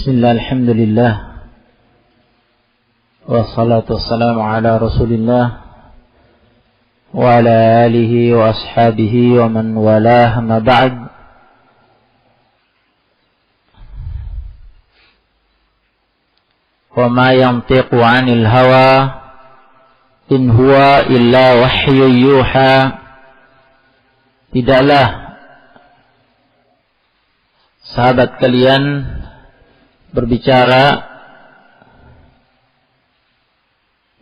Bismillah, alhamdulillah, wassalatu wassalamu ala rasulillah wa ala alihi wa ashabihi wa man walah, ma ba'd. Wa ma yantiqu 'anil hawa in huwa illa wahyu yuha. Tidaklah sahabat kalian berbicara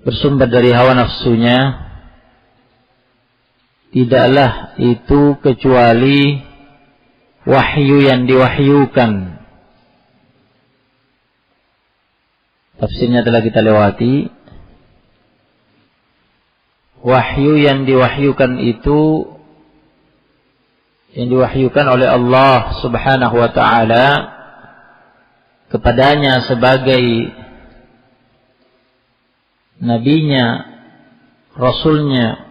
bersumber dari hawa nafsunya, tidaklah itu kecuali wahyu yang diwahyukan. Tafsirnya telah kita lewati. Wahyu yang diwahyukan itu yang diwahyukan oleh Allah Subhanahu wa ta'ala kepadanya sebagai nabinya, rasulnya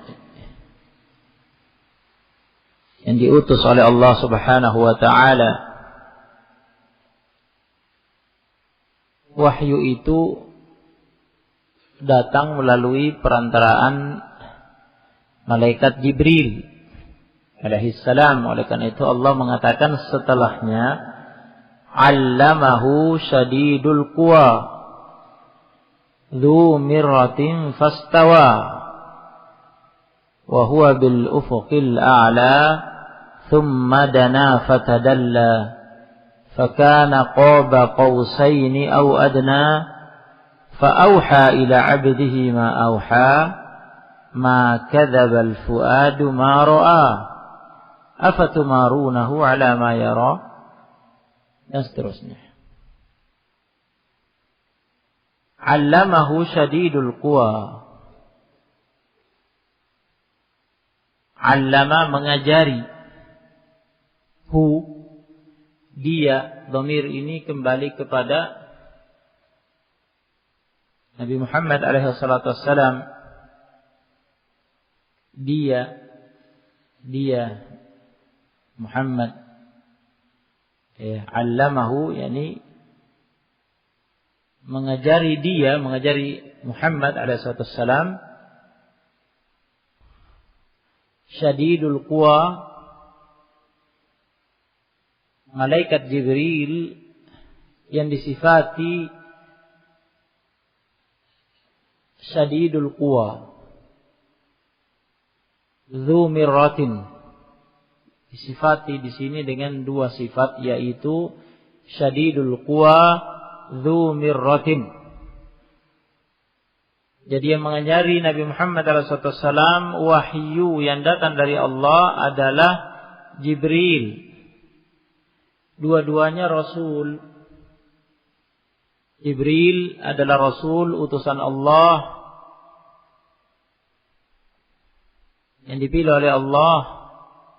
yang diutus oleh Allah Subhanahu wa ta'ala. Wahyu itu datang melalui perantaraan malaikat Jibril alaihi salam. Oleh karena itu Allah mengatakan setelahnya, allamahu syadidul quwa dzu mirratin fastawa wa huwa bil ufuqil a'la thumma dana fatadalla fakana qaba qausaini aw adna fa auha ila 'abdihi ma auha ma kadzaba al fuadu ma ra'a afatumarunahu ala ma yara, dan seterusnya. Allamahu syadidul quwa. Allama mengajari. Hu, dia, dhamir ini kembali kepada Nabi Muhammad alaihi salatu wassalam. Dia Muhammad, allamahu yani mengajari dia, mengajari Muhammad alaihi salatu wassalam. Syadidul quwa, malaikat Jibril yang disifati syadidul quwa, dzu mirratin, disifati di sini dengan dua sifat, yaitu syadidul quwa dzu mirratin. Jadi yang mengajari Nabi Muhammad SAW wahyu yang datang dari Allah adalah Jibril. Dua-duanya Rasul. Jibril adalah Rasul utusan Allah yang dipilih oleh Allah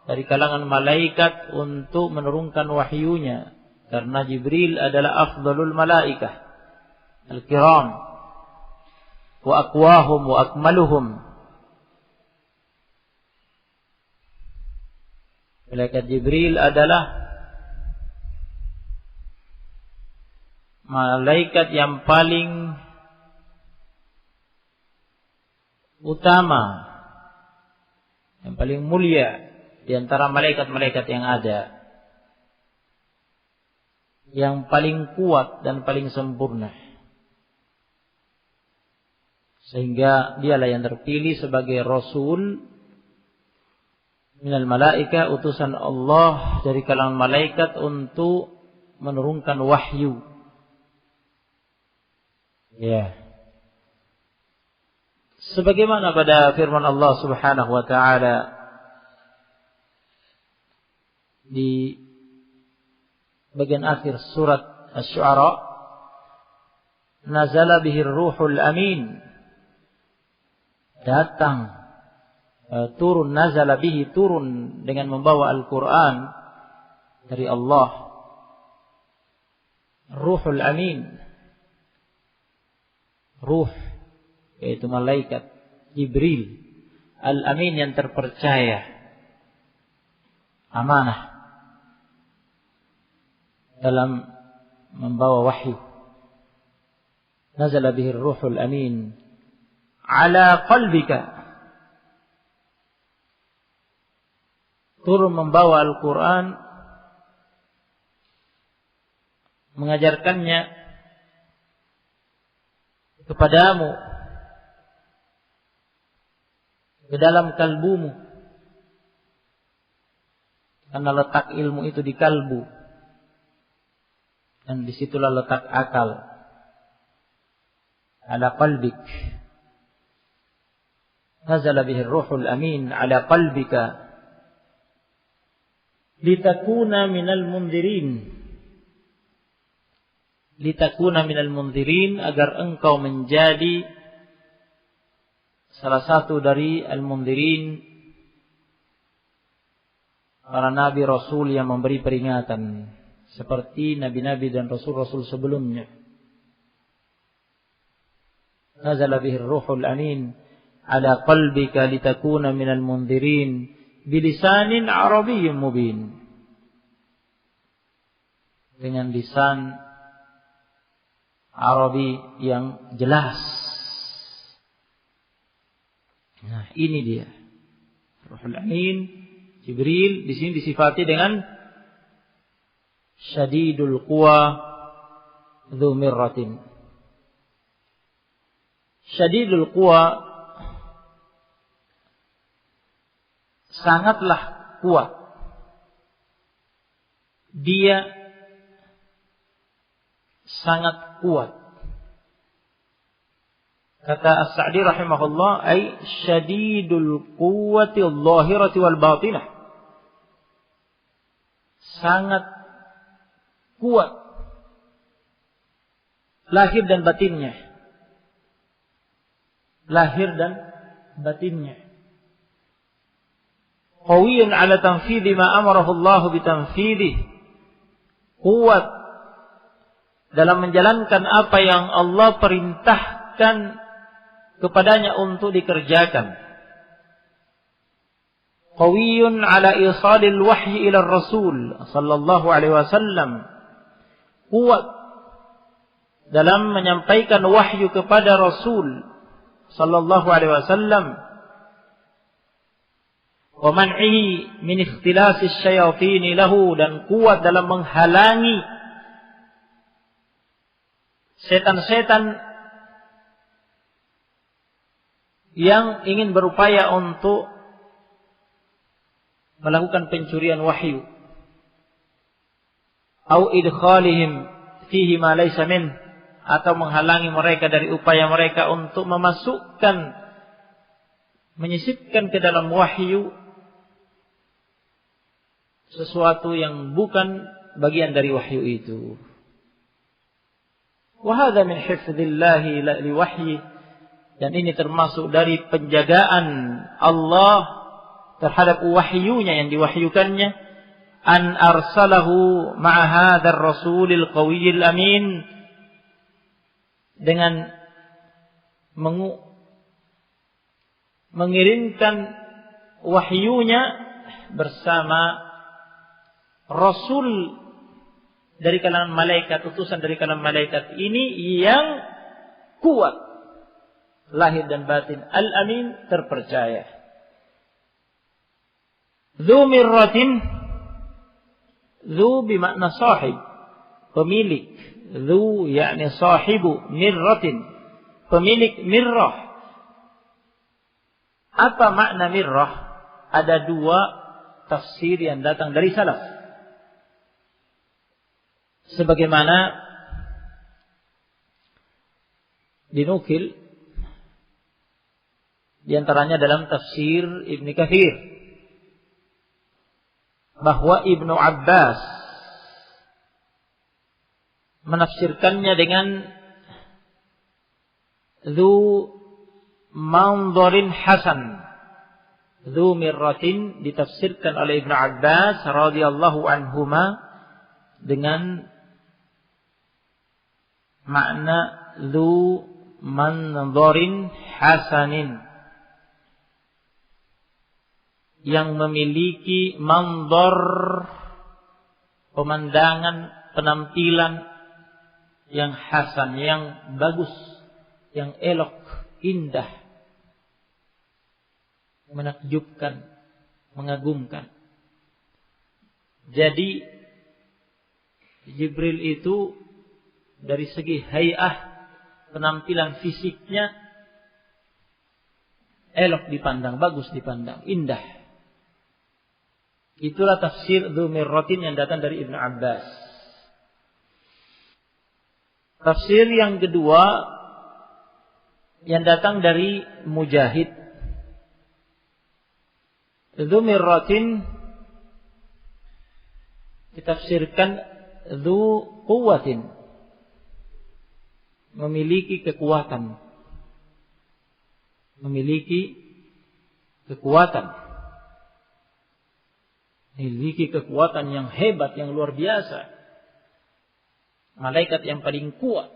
dari kalangan malaikat untuk menurunkan wahyunya, karena Jibril adalah afdalul malaikah al-kiram wa aqwahum wa akmaluhum. Malaikat Jibril adalah malaikat yang paling utama, yang paling mulia di antara malaikat-malaikat yang ada, yang paling kuat dan paling sempurna, sehingga dialah yang terpilih sebagai Rasul minal malaika, utusan Allah dari kalangan malaikat untuk menurunkan wahyu. Sebagaimana pada firman Allah Subhanahu wa ta'ala di bagian akhir surat Asy-Syu'ara, nazala bihir ruhul amin, datang, turun, nazala bihi, turun dengan membawa Al-Quran dari Allah, ruhul amin, ruh yaitu malaikat Jibril, al-amin yang terpercaya, amanah dalam membawa wahyu. Nazala bihi ruhul amin ala qalbika. Turun membawa Al-Quran, mengajarkannya kepadamu, ke dalam kalbumu. Karena letak ilmu itu di kalbu. Dan disitulah letak akal. Ala qalbik. Nazala bihi ruhul amin ala qalbika. Litakuna minal mundirin. Litakuna minal mundirin, agar engkau menjadi salah satu dari al-mundirin, para nabi rasul yang memberi peringatan, seperti nabi-nabi dan rasul-rasul sebelumnya. Nazala bihi ruhul amin ala qalbika litakuna minal mundirin bilisanin arabiyyin mubin. Dengan lisan Arabi yang jelas. Nah, ini dia. Ruhul Amin, Jibril di sini disifati dengan syadidul quwa dzu mirratin. Syadidul quwa sangatlah kuat. Dia sangat kuat. Kata As-Sa'di rahimahullah, ay syadidul quwwati adh-dhahirati wal batinah. Sangat kuat lahir dan batinnya. Lahir dan batinnya. Qawiyyun ala tanfidhi ma amarahu Allah bi tanfidhi. Kuat dalam menjalankan apa yang Allah perintahkan kepadanya untuk dikerjakan. Qawiyyun ala isalil wahyi ila Rasul sallallahu alaihi wasallam. Kuat dalam menyampaikan wahyu kepada Rasul sallallahu alaihi wasallam. Wa man'ihi min ikhtilasi syayatin lahu, dan kuat dalam menghalangi setan-setan yang ingin berupaya untuk melakukan pencurian wahyu, au idkhalihim fihi ma laysa min, atau menghalangi mereka dari upaya mereka untuk menyisipkan ke dalam wahyu sesuatu yang bukan bagian dari wahyu itu. Wa hadza min hifdzillahi li wahyi, dan ini termasuk dari penjagaan Allah terhadap wahyunya yang diwahyukannya. An arsalahu ma'a hadzal rasulil qawiyil amin, dengan mengirimkan wahyunya bersama Rasul dari kalangan malaikat, utusan dari kalangan malaikat ini yang kuat lahir dan batin, al-amin, terpercaya. Dzu mirratin, dzu bermakna sahib, pemilik. Dzu yakni sahibu mirratin, pemilik mirrah. Apa makna mirrah? Ada dua tafsir yang datang dari salaf. Sebagaimana dinukil di antaranya dalam tafsir Ibnu Katsir, bahwa Ibnu Abbas menafsirkannya dengan dzu manzarin hasan. Dzu mirratin ditafsirkan oleh Ibnu Abbas radhiyallahu anhuma dengan makna dzu manzarin hasanin, yang memiliki manzar, pemandangan, penampilan yang hasan, yang bagus, yang elok, indah, menakjubkan, mengagumkan. Jadi Jibril itu dari segi hay'ah, penampilan fisiknya elok dipandang, bagus dipandang, indah. Itulah tafsir Dzu Mirratin yang datang dari Ibnu Abbas. Tafsir yang kedua yang datang dari Mujahid. Dzu Mirratin ditafsirkan Dzu Quwwatin, memiliki kekuatan. Memiliki kekuatan. Memiliki kekuatan yang hebat, yang luar biasa. Malaikat yang paling kuat,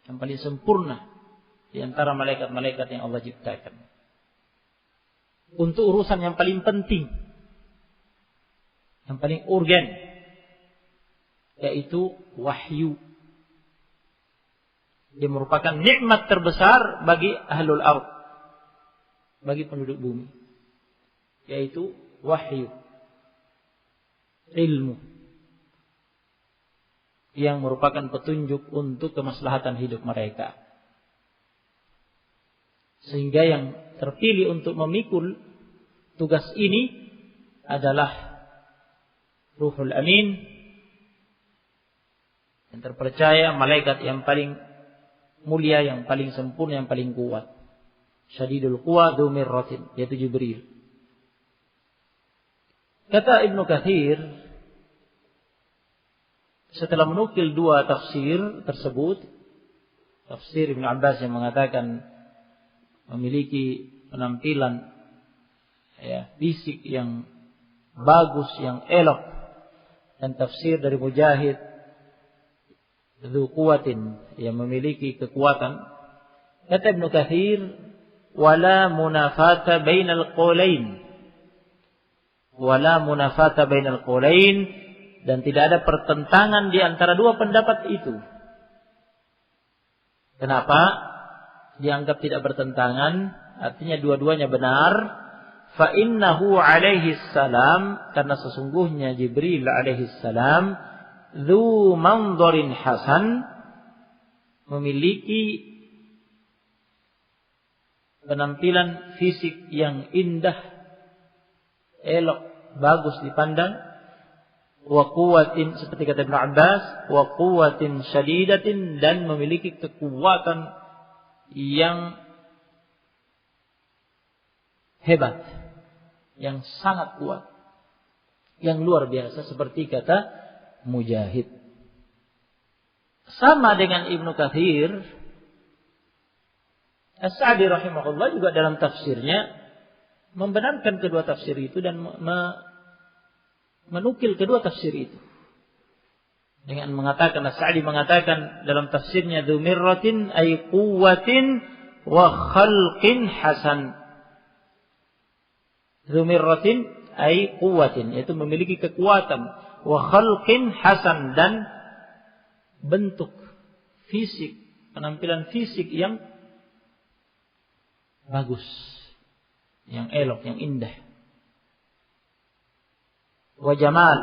yang paling sempurna di antara malaikat-malaikat yang Allah ciptakan. Untuk urusan yang paling penting, yang paling urgen, yaitu wahyu. Dia merupakan nikmat terbesar bagi ahlul ardh, bagi penduduk bumi, yaitu wahyu, ilmu yang merupakan petunjuk untuk kemaslahatan hidup mereka. Sehingga yang terpilih untuk memikul tugas ini adalah Ruhul Amin, yang terpercaya, malaikat yang paling mulia, yang paling sempurna, yang paling kuat. Syadidul Quwa Dzu Mirratin, yaitu Jibril. Kata Ibnu Katsir, setelah menukil dua tafsir tersebut, tafsir Ibnu Abbas yang mengatakan memiliki penampilan fisik yang bagus, yang elok, dan tafsir dari Mujahid Dzu Quwwatin, yang memiliki kekuatan. Kata Ibnu Katsir, wala munafata bainal qaulain. Wala munafata bainal qaulain, dan tidak ada pertentangan di antara dua pendapat itu. Kenapa dianggap tidak bertentangan? Artinya dua-duanya benar. Fa innahu alaihi salam, karena sesungguhnya Jibril alaihi salam Dzu manzarin hasan, memiliki penampilan fisik yang indah, elok, bagus dipandang. Wa quwwatin, seperti kata Ibnu Abbas, wa quwwatin syadidatin, dan memiliki kekuatan yang hebat, yang sangat kuat, yang luar biasa, seperti kata Mujahid. Sama dengan Ibnu Katsir, As-Sa'di rahimahullah juga dalam tafsirnya membenarkan kedua tafsir itu dan menukil kedua tafsir itu. Dengan mengatakan, As-Sa'di mengatakan dalam tafsirnya, Dzu Mirratin ay quwwatin wa khalqin hasan. Dzu Mirratin ay quwwatin, yaitu memiliki kekuatan, wa khalqin hasan, dan bentuk fisik, penampilan fisik yang bagus, yang elok, yang indah. Wa jamal,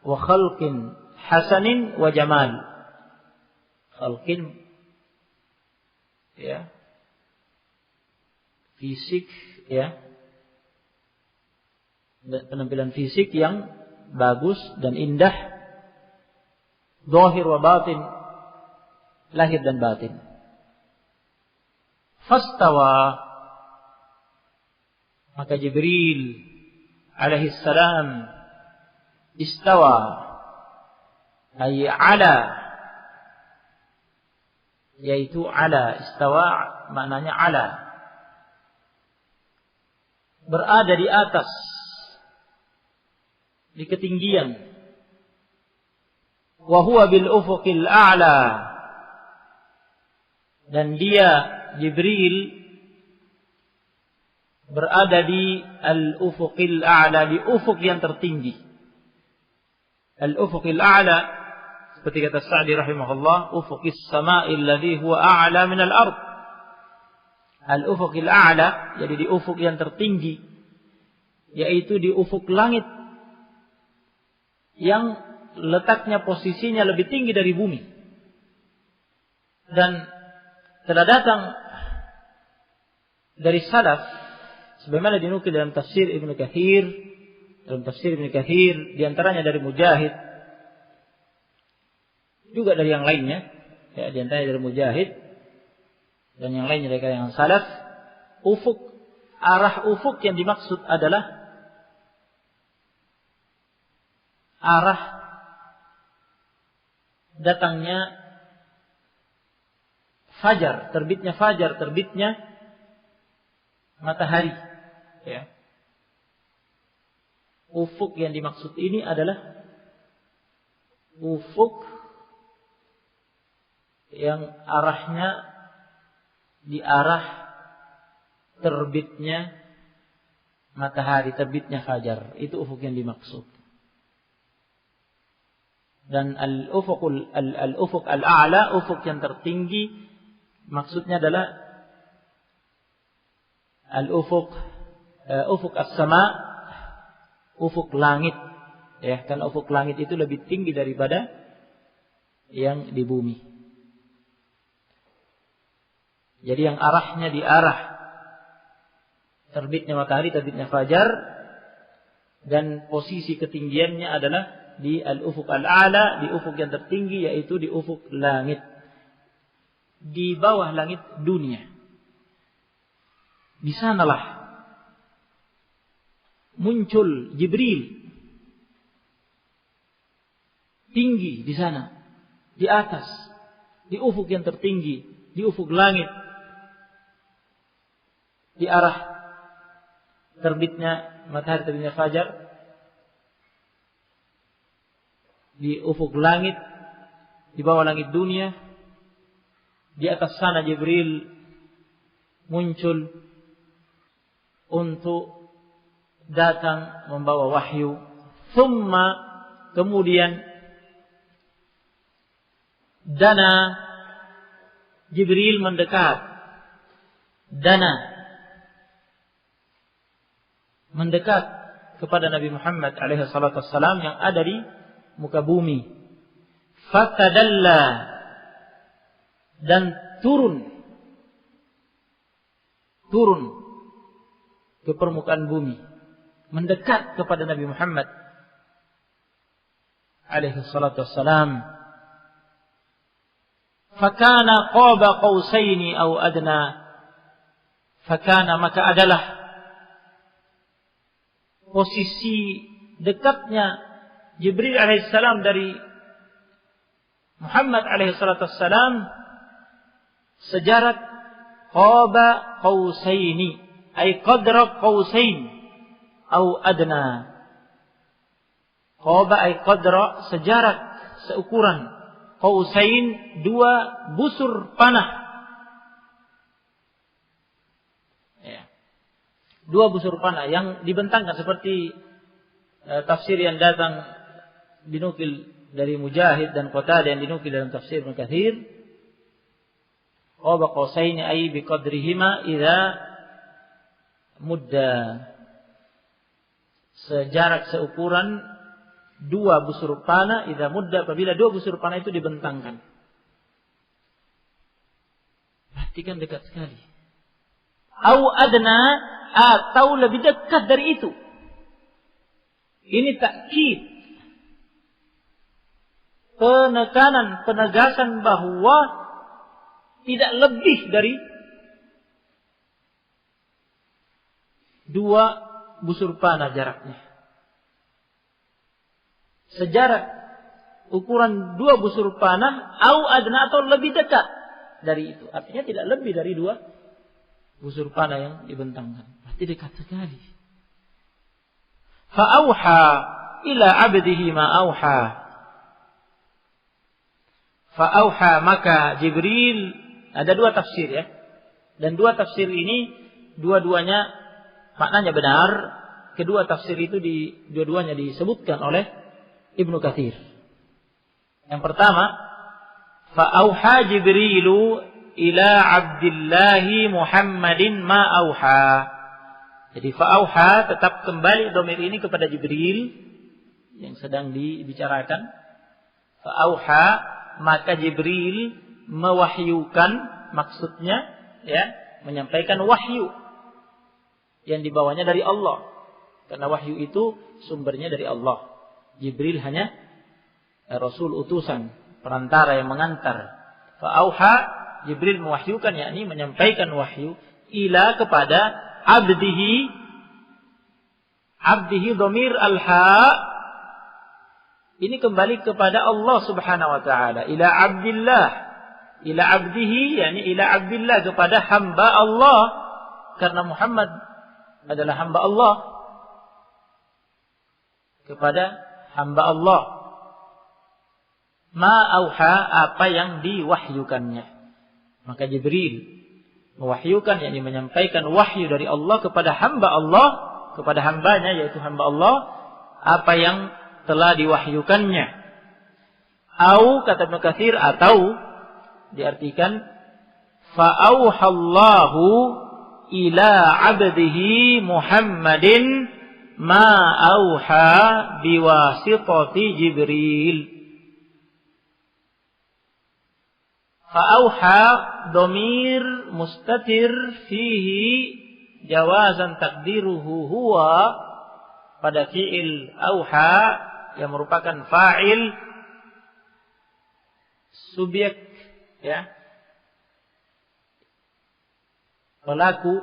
wa khalqin hasanin wa jamal. Khalqin, fisik, penampilan fisik yang bagus dan indah. Zahir wa batin, lahir dan batin. Fastawa, maka Jibril alaihi salam istawa, ay ala, yaitu ala. Istawa maknanya ala, berada di atas, di ketinggian. Wa huwa bil ufuqil a'la, dan dia Jibril berada di al-ufuqil a'la, di ufuk yang tertinggi. Al-ufuqil a'la seperti kata Sa'di rahimahullah, ufuqis sama'il ladzi huwa a'la minal ard. Al-ufuqil a'la, jadi di ufuk yang tertinggi, yaitu di ufuk langit yang letaknya posisinya lebih tinggi dari bumi. Dan telah datang dari salaf sebagaimana dinukil dalam tafsir Ibnu Katsir, di antaranya dari Mujahid, juga dari yang lainnya, ya, di antaranya dari Mujahid dan yang lainnya dari kalangan salaf, arah ufuk yang dimaksud adalah arah datangnya fajar, terbitnya matahari, ya. Ufuk yang dimaksud ini adalah ufuk yang arahnya di arah terbitnya matahari, terbitnya fajar. Itu ufuk yang dimaksud. Dan al-ufuk al-a'la, ufuk yang tertinggi, maksudnya adalah ufuk as-sama, ufuk langit, ya, kan ufuk langit itu lebih tinggi daripada yang di bumi. Jadi yang arahnya di arah terbitnya matahari, terbitnya fajar, dan posisi ketinggiannya adalah di al-ufuk al-a'la, di ufuk yang tertinggi, yaitu di ufuk langit, di bawah langit dunia. Di sanalah muncul Jibril, tinggi di sana, di atas, di ufuk yang tertinggi, di ufuk langit, di arah terbitnya matahari, terbitnya fajar, di ufuk langit, di bawah langit dunia. Di atas sana Jibril muncul untuk datang membawa wahyu. Thumma, kemudian dana Jibril mendekat. Mendekat kepada Nabi Muhammad alaihi salatu wassalam yang ada di muka bumi. Fatadalla, dan turun ke permukaan bumi, mendekat kepada Nabi Muhammad alaihi salatu wassalam. Fakana qaba qausaini aw adna. Fakana, maka adalah posisi dekatnya Jibril alaihissalam dari Muhammad alaihissalatu wassalam sejarak qaba qausaini, ay qadra qausain au adna. Qaba ay qadra, sejarak, seukuran, qausain, dua busur panah. Dua busur panah yang dibentangkan seperti tafsir yang datang dinukil dari Mujahid dan Qatadah yang dinukil dalam tafsir Ibnu Katsir. Qaba qausaini ay biqadrihima idza mudda, sejarak seukuran dua busur panah, idza mudda, apabila dua busur panah itu dibentangkan. Perhatikan, dekat sekali. Au adna, atau lebih dekat dari itu. Ini takkid, penegasan bahwa tidak lebih dari dua busur panah jaraknya. Sejarak ukuran dua busur panah, au adna, atau lebih dekat dari itu. Artinya tidak lebih dari dua busur panah yang dibentangkan. Berarti dekat sekali. Fa'auha ila abdihi ma auha. Fa'auha, maka Jibril, ada dua tafsir ya. Dan dua tafsir ini dua-duanya maknanya benar. Kedua tafsir itu dua-duanya disebutkan oleh Ibnu Katsir. Yang pertama, fa'auha Jibrilu ila Abdillahi Muhammadin ma auha. Jadi fa'auha tetap kembali dhamir ini kepada Jibril yang sedang dibicarakan. Fa'auha, maka Jibril mewahyukan, maksudnya ya, menyampaikan wahyu yang dibawanya dari Allah. Karena wahyu itu sumbernya dari Allah. Jibril hanya rasul utusan, perantara yang mengantar. Fa'auha, Jibril mewahyukan, yakni menyampaikan wahyu ila kepada abdihi dhamir al-ha ini kembali kepada Allah Subhanahu wa taala. Ila Abdillah, ila abdihi, yakni ila Abdillah, kepada hamba Allah, karena Muhammad adalah hamba Allah, kepada hamba Allah. Ma auha, apa yang diwahyukannya. Maka Jibril mewahyukan, yakni menyampaikan wahyu dari Allah kepada hamba Allah, kepada hambanya yaitu hamba Allah, apa yang telah diwahyukannya. Au, kata Ibnu Katsir, atau diartikan fa'auhallahu ila abdihi Muhammadin ma auha biwasitati Jibril. Fa'auha dhamir mustatir fihi jawazan takdiruhu huwa, pada fi'il auha yang merupakan fa'il subjek, ya, pelaku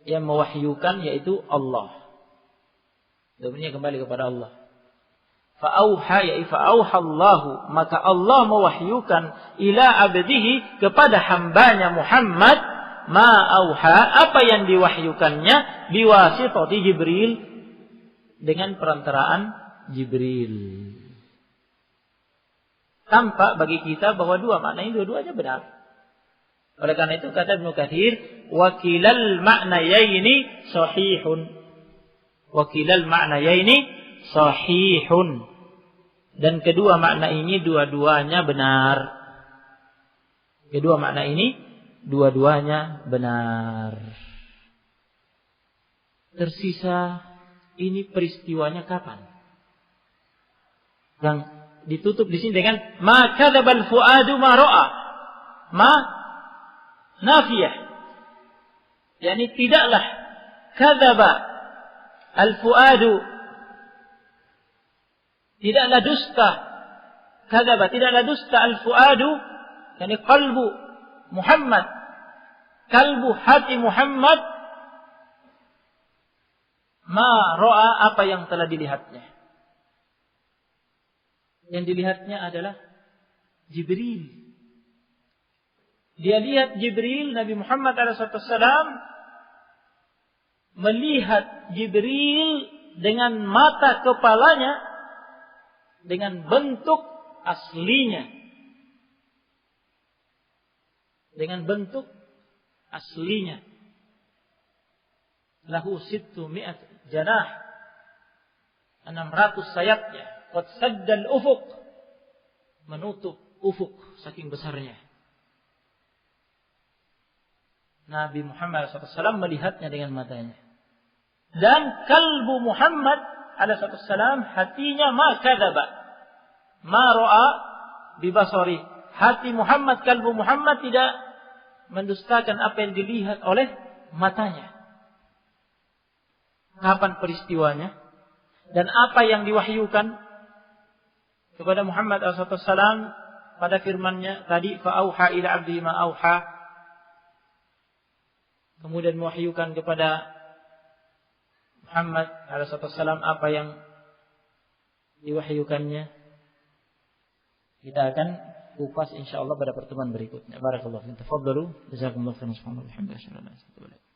yang mewahyukan yaitu Allah. Dhamirnya kembali kepada Allah. Fa'auha, yaitu fa'auhallahu, maka Allah mewahyukan ila abdihi, kepada hambanya Muhammad, ma auha, apa yang diwahyukannya, biwasitati Jibril, dengan perantaraan Jibril. Tampak bagi kita bahwa dua makna ini dua-duanya benar. Oleh karena itu kata Ibnu Katsir, wakilal ma'nayaini sahihun. Wakilal ma'nayaini sahihun. Dan kedua makna ini dua-duanya benar. Kedua makna ini dua-duanya benar. Tersisa ini peristiwanya kapan? Yang ditutup di sini dengan ma kadzabal fuadu ma ra'a. Ma nafiyah. yakni tidaklah kadzaba al-fuadu, tidaklah dusta, kadzaba tidaklah dusta al-fuadu, yakni qalbu Muhammad, kalbu hati Muhammad, ma ra'a, apa yang telah dilihatnya. Yang dilihatnya adalah Jibril. Dia lihat Jibril, Nabi Muhammad SAW melihat Jibril dengan mata kepalanya, dengan bentuk aslinya. Dengan bentuk aslinya. Lahu 600 janah, 600 sayapnya. Qad saddal ufuq, menutup ufuk saking besarnya. Nabi Muhammad SAW melihatnya dengan matanya. Dan kalbu Muhammad SAW, hatinya ma kadzaba, ma ra'a bibasari. Hati Muhammad, kalbu Muhammad tidak mendustakan apa yang dilihat oleh matanya. Kapan peristiwanya? Dan apa yang diwahyukan kepada Muhammad SAW pada firman-Nya tadi, fa'auha ila 'abdihi ma auha. Kemudian mewahyukan kepada Muhammad SAW apa yang diwahyukannya. Kita akan kupas insyaallah pada pertemuan berikutnya. Barakallahu fiikum. Tafadhalu. Jazakumullahu khairan. Subhanallah. Alhamdulillah.